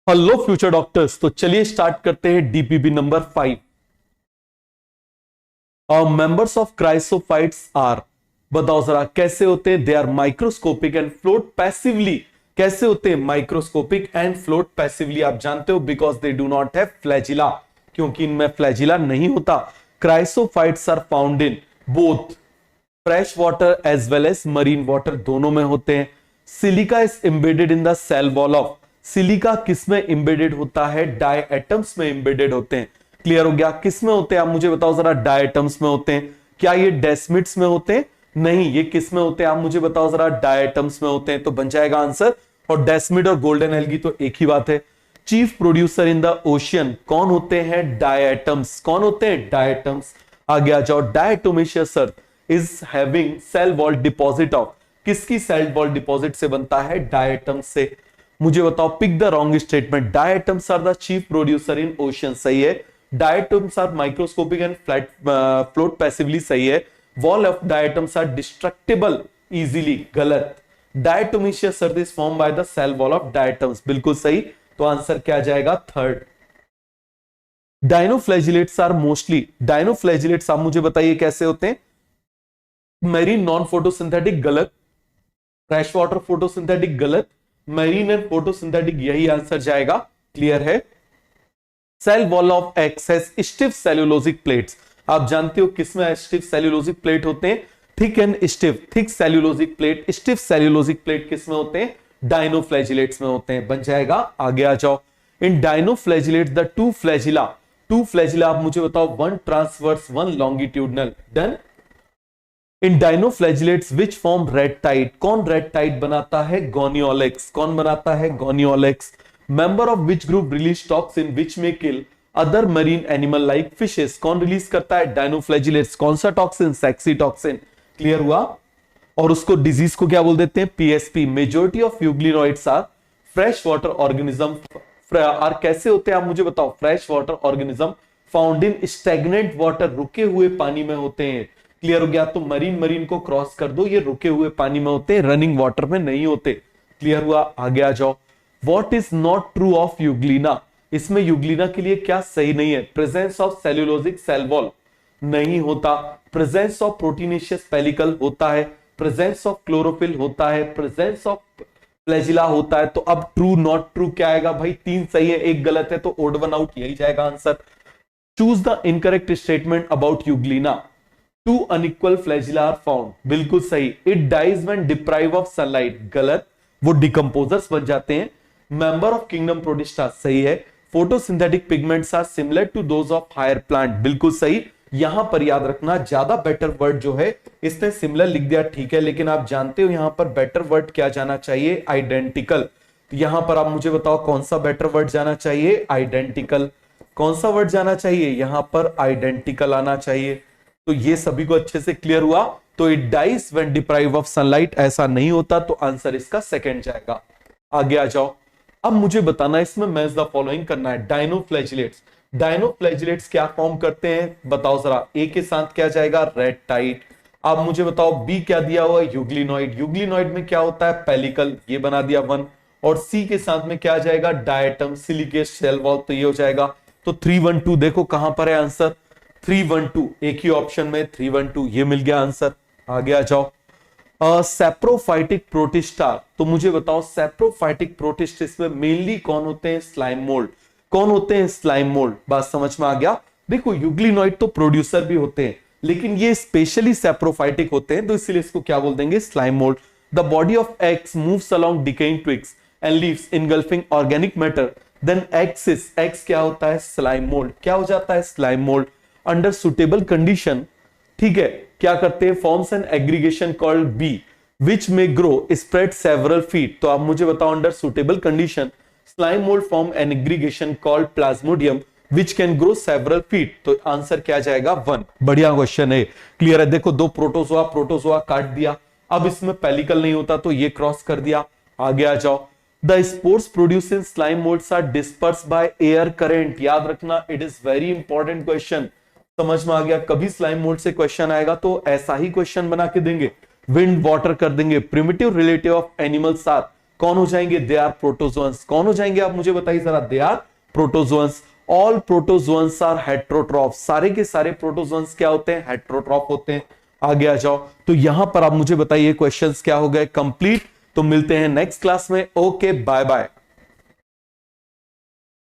Hello future doctors. तो चलिए start करते हैं DPB number 5। Members of chrysophytes are, बताओ जरा कैसे होते हैं। They are microscopic and float passively. कैसे होते हैं? Microscopic and float passively. आप जानते हो because they do not have flagella, क्योंकि इनमें फ्लैजिला नहीं होता। Chrysophytes are found in both fresh water as well as marine water, दोनों में होते हैं। Silica is embedded in the cell wall of. Silica किस में एम्बेडेड होता है? डायएटम्स में एम्बेडेड होते हैं। क्लियर हो गया? किस में होते हैं आप मुझे बताओ जरा। डायएटम्स में होते हैं। क्या ये डेस्मिड्स में होते हैं? नहीं, ये किस में होते हैं आप मुझे बताओ जरा। डायएटम्स में होते हैं। तो बन जाएगा आंसर। और डेस्मिड और गोल्डन एल्गी तो एक ही बात है। Chief producer in the ocean कौन होते हैं? डायएटम्स। कौन होते हैं? डायएटम्स। आगे आ जाओ। Diatomaceous earth is having cell wall deposit of. किसकी सेल वॉल डिपॉजिट से बनता है? डायएटम्स से। मुझे बताओ, pick the wrong statement. Diatoms are the chief producer in ocean, सही है। Diatoms are microscopic and flat float passively, सही है। Wall of diatoms are destructible easily, गलत। Diatomaceous earth is form by the cell wall of diatoms, बिल्कुल सही। तो answer क्या जाएगा? Third. Dinoflagellates are mostly. Dinoflagellates आप मुझे बताइए कैसे होते हैं। मेरीन नॉन फोटोसिंथेटिक, गलत। फ्रेश वाटर फोटोसिंथेटिक, गलत। मेरीन एंड फोटोसिंथेटिक, यही आंसर जाएगा। क्लियर है? Cell wall of X has stiff cellulosic plates. आप जानते हो किसमें स्टिफ सेल्यूलोजिक प्लेट होते हैं? Thick and stiff. Thick cellulosic plate, stiff cellulosic plate किसमें होते हैं? डायनोफ्लैजिलेट्स में होते हैं। बन जाएगा। आगे आ जाओ। In dinoflagellates the two flagella आप मुझे बताओ, one transverse one longitudinal. Done. In dinoflagellates which form red tide. कौन रेड टाइड बनाता है? गोनियोलेक्स। कौन बनाता है? Gonyaulax. Member of which group release toxin which में kill other marine animal like fishes. कौन रिलीज करता है? डायनोफ्लैजिलेट्स। कौन सा टॉक्सिन? Sexy toxin. क्लियर हुआ? और उसको डिजीज को क्या बोल देते हैं? PSP. Majority of euglenoids are fresh water organism. और कैसे होते हैं आप मुझे बताओ? Fresh water organism found in stagnant water, रुके हुए पानी में होते हैं। क्लियर हो गया? तो मरीन को क्रॉस कर दो, ये रुके हुए पानी में होते हैं, रनिंग वाटर में नहीं होते। क्लियर हुआ? आगे आ जाओ। What is not true of euglena. इसमें यूग्लिना के लिए क्या सही नहीं है? Presence of cellulosic cell wall नहीं होता। प्रेजेंस ऑफ प्रोटीनेशियस पेलिकल होता है। प्रेजेंस ऑफ क्लोरोफिल होता है। प्रेजेंस ऑफ फ्लैजिला होता है। तो अब ट्रू नॉट ट्रू क्या आएगा भाई? 3 सही है, 1 गलत है, तो ओड वन आउट, यही जाएगा answer. Choose the incorrect statement about euglena. 2 unequal flagella are found, बिल्कुल सही। It dies when deprive of sunlight, गलत। वो डिकम्पोजर्स बन जाते हैं। मेंबर ऑफ किंगडम प्रोटिस्टा, सही है। Photosynthetic pigments are similar to those of higher plant, बिल्कुल सही। यहां पर याद रखना, ज्यादा बेटर वर्ड जो है इसने सिमिलर लिख दिया, ठीक है, लेकिन आप जानते हो यहां पर बेटर वर्ड क्या जाना चाहिए? आइडेंटिकल। तो यहां पर आप मुझे बताओ कौन सा बेटर वर्ड जाना चाहिए? आइडेंटिकल। कौन सा वर्ड जाना चाहिए? यहां पर आइडेंटिकल आना चाहिए। तो ये सभी को अच्छे से क्लियर हुआ। तो it dies when deprive of sunlight, ऐसा नहीं होता, तो आंसर इसका सेकंड जाएगा। आगे आ जाओ। अब मुझे बताना, इसमें मैच द फॉलोइंग करना है। डायनोफ्लैजिलेट्स। डायनोफ्लैजिलेट्स क्या फॉर्म करते हैं बताओ जरा। ए के साथ क्या जाएगा? Red tide. अब मुझे बताओ बी क्या दिया हुआ है? यूग्लिनॉइड। यूग्लिनॉइड में क्या होता है? पेलिकल, ये बना दिया 1। और सी के साथ में क्या जाएगा? डायटम, सिलिकेट सेल वॉल, तो ये हो जाएगा। तो 312 देखो कहां पर है आंसर? 312 एक ही ऑप्शन में, 312 ये मिल गया आंसर। आगे आ जाओ। सेप्रोफाइटिक प्रोटिस्टा, तो मुझे बताओ सेप्रोफाइटिक प्रोटिस्टिस में मेनली कौन होते हैं? Slime mould. कौन होते हैं? Slime mould. बात समझ में आ गया? देखो यूग्लिनॉइड तो प्रोड्यूसर भी होते हैं, लेकिन ये स्पेशली सेप्रोफाइटिक होते हैं, तो इसलिए इसको क्या बोल देंगे? Slime mould. The body of X moves along decaying twigs and leaves engulfing organic matter, then X is, X क्या होता है? Slime mould. क्या हो जाता है? Slime mould. Under suitable condition, ठीक है, क्या करते हैं? Forms an aggregation called B which में ग्रो स्प्रेड सेवरल फीट। तो आप मुझे बताओ, under suitable condition slime mould form an aggregation called plasmodium which can grow several feet. तो आंसर क्या जाएगा? 1। बढ़िया क्वेश्चन है, क्लियर है? देखो 2 प्रोटोजोआ काट दिया। अब इसमें पेलिकल नहीं होता, तो ये क्रॉस कर दिया। आगे आ जाओ। The spores produce in slime moulds are disperse by air current. याद रखना, it is very important question. समझ में आ गया? कभी स्लाइम मोल्ड से क्वेश्चन आएगा तो ऐसा ही क्वेश्चन बना के देंगे, विंड वाटर कर देंगे। Primitive relative of animals are कौन हो जाएंगे? They are protozoans. कौन हो जाएंगे आप मुझे बताइए जरा? They are protozoans. All protozoans are heterotroph. सारे के सारे प्रोटोजोअन्स क्या होते हैं? हेट्रोट्रॉफ होते हैं। आगे आ जाओ। तो यहां पर आप मुझे बताइए क्वेश्चंस क्या हो गए? कंप्लीट। तो मिलते हैं नेक्स्ट क्लास में। Okay, bye bye.